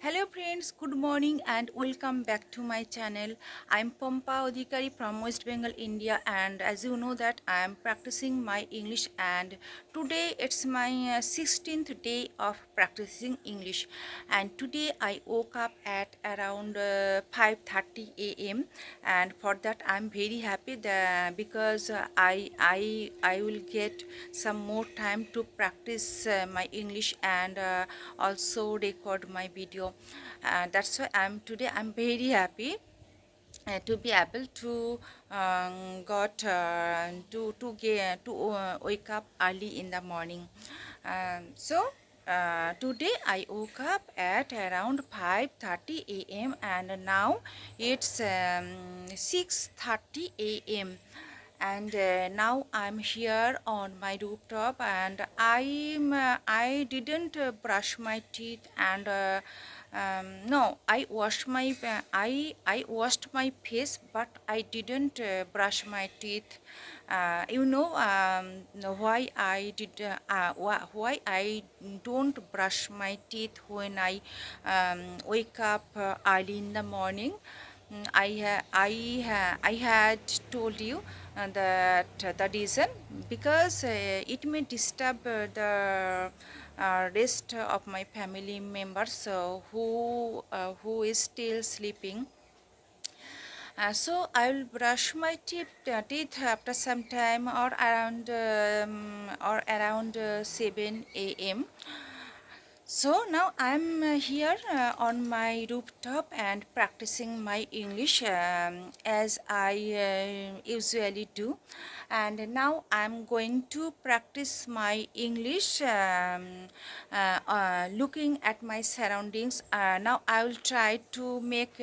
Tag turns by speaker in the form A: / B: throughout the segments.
A: Hello friends, good morning and welcome back to my channel. I'm Pampa Adhikary from West Bengal, India, and as you know that I am practicing my English, and today it's my 16th day of practicing English. And today I woke up at around 5:30 a.m. and for that I'm very happy because I will get some more time to practice my English and also record my video. That's why I'm very happy to be able to got to wake up early in the morning. Today I woke up at around 5:30 a.m. and now it's 6:30 a.m. and now I'm here on my rooftop, and I didn't brush my teeth, and no, I washed my face, but I didn't brush my teeth. Why why I don't brush my teeth when I wake up early in the morning. I had told you that the reason, because it may disturb the rest of my family members who is still sleeping. So I will brush my teeth after some time, or around 7 a.m. So now I'm here on my rooftop and practicing my English as I usually do. And now I'm going to practice my English looking at my surroundings. Now I will try to make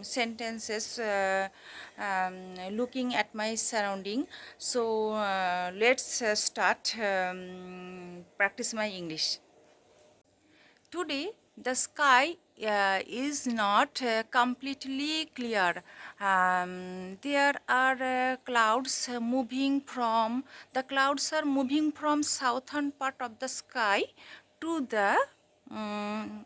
A: sentences looking at my surrounding. So let's start practice my English. Today, the sky is not completely clear. There are clouds are moving from southern part of the sky to the um,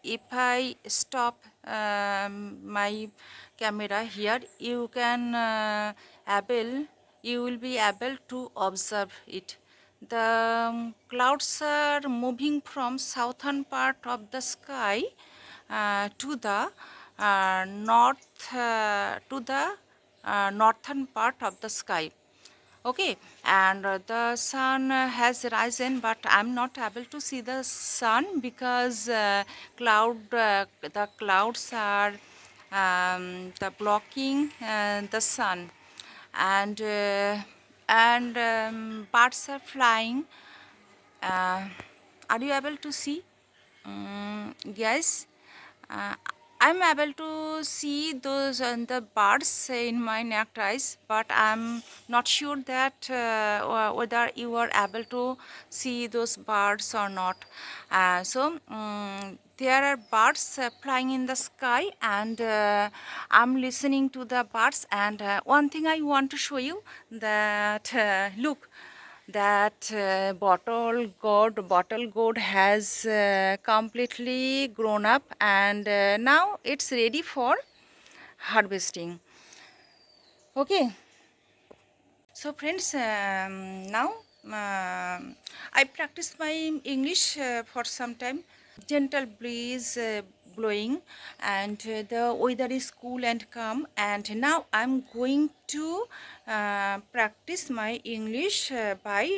A: if I stop my camera here, you will be able to observe it. The clouds are moving from southern part of the sky to the northern part of the sky. Okay, and the sun has risen, but I'm not able to see the sun because the clouds are blocking the sun, and birds are flying. uh, are you able to see? Yes, uh, I'm able to see those the birds in my naked eyes, but I'm not sure that whether you are able to see those birds or not. There are birds flying in the sky, and I'm listening to the birds. And one thing I want to show you, that look, that bottle gourd has completely grown up, and now it's ready for harvesting. Okay, so friends, now I practiced my English for some time. Gentle breeze blowing, and the weather is cool and calm, and now I'm going to practice my English by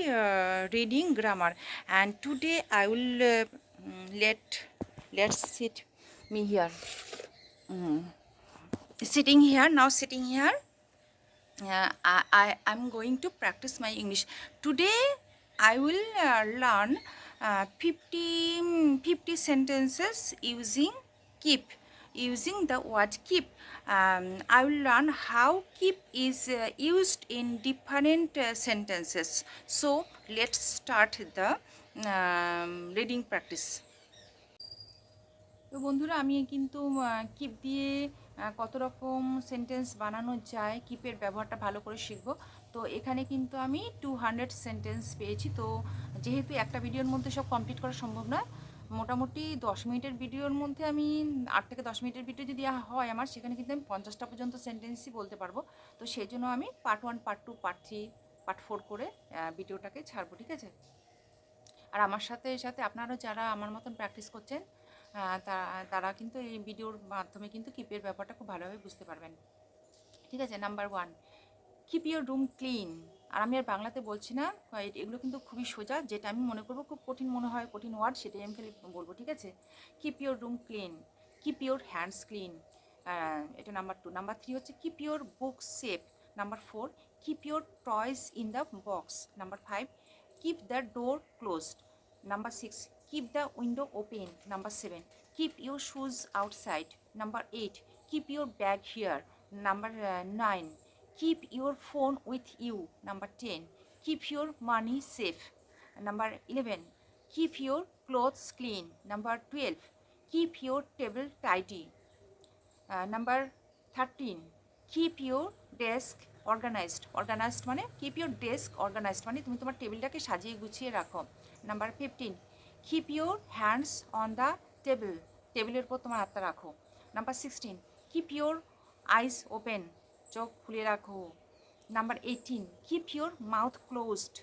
A: reading grammar. And today I will let's sit me here, sitting here. I'm going to practice my English. Today I will learn 50 sentences using the word keep. I will learn how keep is used in different sentences. So let's start the reading practice. তো বন্ধুরা, আমি কিন্তু keep দিয়ে কত রকম sentence বানানো যায়, কিপের ব্যবহারটা ভালো করে শিখব। তো এখানে কিন্তু আমি 200 সেন্টেন্স পেয়েছি। তো যেহেতু একটা ভিডিওর মধ্যে সব কমপ্লিট করা সম্ভব নয়, মোটামুটি 10 মিনিটের ভিডিওর মধ্যে আমি 8 থেকে 10 মিনিটের ভিডিও যদি হয় আমার, সেখানে কিন্তু আমি 50টা পর্যন্ত সেন্টেন্সই বলতে পারবো। তো সেই জন্য আমি পার্ট 1, পার্ট 2, পার্ট 3, পার্ট 4 করে ভিডিওটাকে ছাড়বো, ঠিক আছে? আর আমার সাথে সাথে আপনারা যারা আমার মতন প্র্যাকটিস করছেন, তারা কিন্তু এই ভিডিওর মাধ্যমে কিন্তু কিপের ব্যাপারটা খুব ভালোভাবে বুঝতে পারবেন, ঠিক আছে? Number 1, keep your room clean. আর আমি আর বাংলাতে বলছি না, এগুলো কিন্তু খুবই সোজা। যেটা আমি মনে করবো খুব কঠিন মনে হয়, কঠিন ওয়ার্ড, সেটাই আমি খালি বলবো, ঠিক আছে? Keep your room clean, keep your hands clean, এটা নাম্বার 2। নাম্বার 3 হচ্ছে keep your book safe. Number 4, keep your toys in the box. Number 5, keep the door closed. Number 6, keep the window open. Number 7, keep your shoes outside. Number 8, keep your bag here. Number 9, keep your phone with you. Number 10, keep your money safe. Number 11, keep your clothes clean. Number 12, keep your table tidy. Number 13, keep your desk organized. Organized মানে keep your desk organized মানে তুমি তোমার টেবিলটাকে সাজিয়ে গুছিয়ে রাখো। Number 15, keep your hands on the table. টেবিলের উপর তোমার হাতটা রাখো। Number 16, keep your eyes open. চোখ খুলে রাখো। Number 18, keep your mouth closed.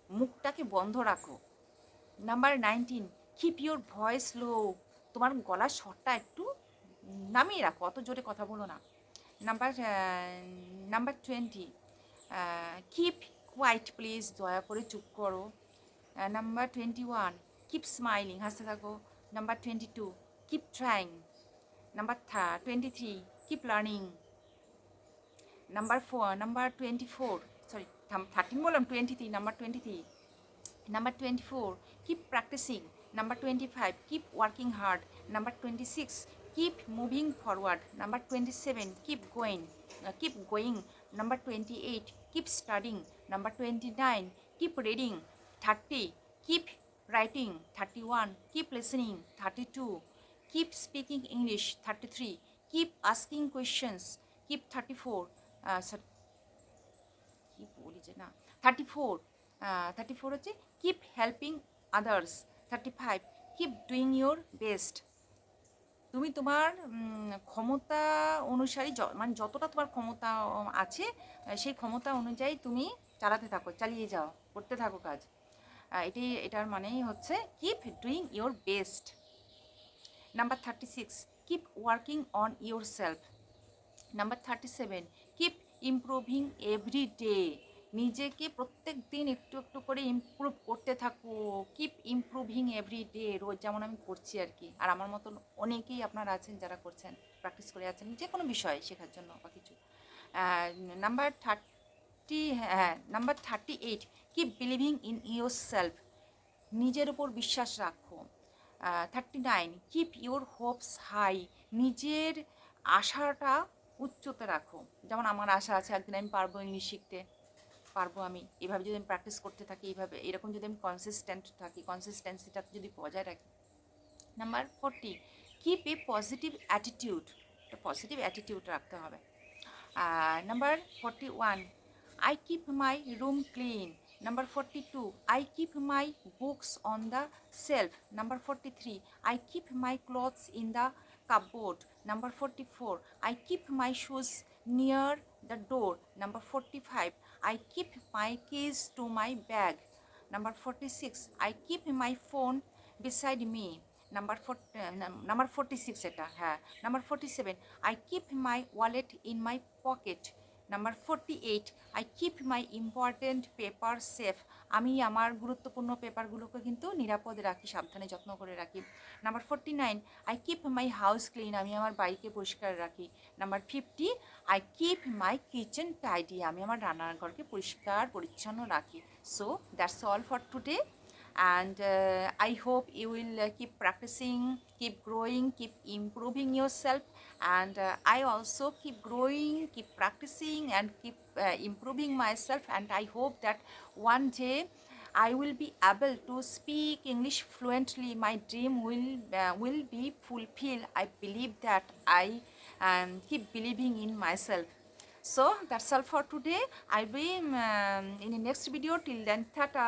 A: মুখটাকে বন্ধ রাখো। নাম্বার 19, কিপ ইউর ভয়েস লো। তোমার গলার স্বরটা একটু নামিয়ে রাখো, অত জোরে কথা বলো না। Number number 20, keep quiet please, দয়া করে চুপ করো। নাম্বার 21, কিপ স্মাইলিং, হাসতে থাকো। Number 22, keep trying. Number 23, keep learning. Number 24, sorry 13 বললাম, 23, number 23। Number 24, keep practicing. Number 25, keep working hard. Number 26, keep moving forward. Number 27, keep going. Number 28, keep studying. Number 29, keep reading. 30, keep writing. 31, keep listening. 32, keep speaking English. 33, keep asking questions. Keep 34, কি বলি যে না, 34 হচ্ছে keep helping others. 35, keep doing your best. তুমি তোমার ক্ষমতা অনুসারী, মানে যতটা তোমার ক্ষমতা আছে, সেই ক্ষমতা অনুযায়ী তুমি চালিয়ে যাও, করতে থাকো কাজ। এটার মানেই হচ্ছে keep doing your best. Number 36, keep working on your self. Number 37, keep improving every day. নিজেকে প্রত্যেক দিন একটু একটু করে ইমপ্রুভ করতে থাকো। কিপ ইমপ্রুভিং এভরি ডে, রোজ যেমন আমি করছি আর কি। আর আমার মতন অনেকেই আপনারা আছেন যারা করছেন, প্র্যাকটিস করে আছেন যে কোনো বিষয়ে শেখার জন্য বা কিছু। Number 38, keep believing in your self. নিজের উপর বিশ্বাস রাখো। 39, কিপ ইউর হোপস হাই। নিজের আশাটা উচ্চতে রাখো। যেমন আমার আশা আছে একদিন আমি পারবো ইংলিশ শিখতে, পারবো আমি। এভাবে যদি আমি প্র্যাকটিস করতে থাকি, এরকম যদি আমি কনসিস্টেন্সিটা যদি বজায় রাখি। নাম্বার 40, কিপ এ পজিটিভ অ্যাটিটিউড। একটা পজিটিভ অ্যাটিটিউড রাখতে হবে। Number 41, I keep my room clean. Number 42, I keep my books on the shelf. Number 43, I keep my clothes in the cupboard. Number 44, I keep my shoes near the door. Number 45, I keep my keys to my bag. Number 46, I keep my phone beside me. Number 46 এটা, হ্যাঁ। Number 47, I keep my wallet in my pocket. Number 48, I keep my important paper safe. আমি আমার গুরুত্বপূর্ণ পেপারগুলোকে কিন্তু নিরাপদে রাখি, সাবধানে যত্ন করে রাখি। Number 49, I keep my house clean. আমি আমার বাড়িকে পরিষ্কার রাখি। Number 50, I keep my kitchen tidy. আমি আমার রান্নাঘরকে পরিষ্কার পরিচ্ছন্ন রাখি। So that's all for today. And I hope you will keep practicing, keep growing, keep improving yourself. And I also keep growing, keep practicing, and keep improving myself. And I hope that one day I will be able to speak English fluently. My dream will be fulfilled. I believe that. I keep believing in myself. So that's all for today. I'll be in the next video. Till then, tata.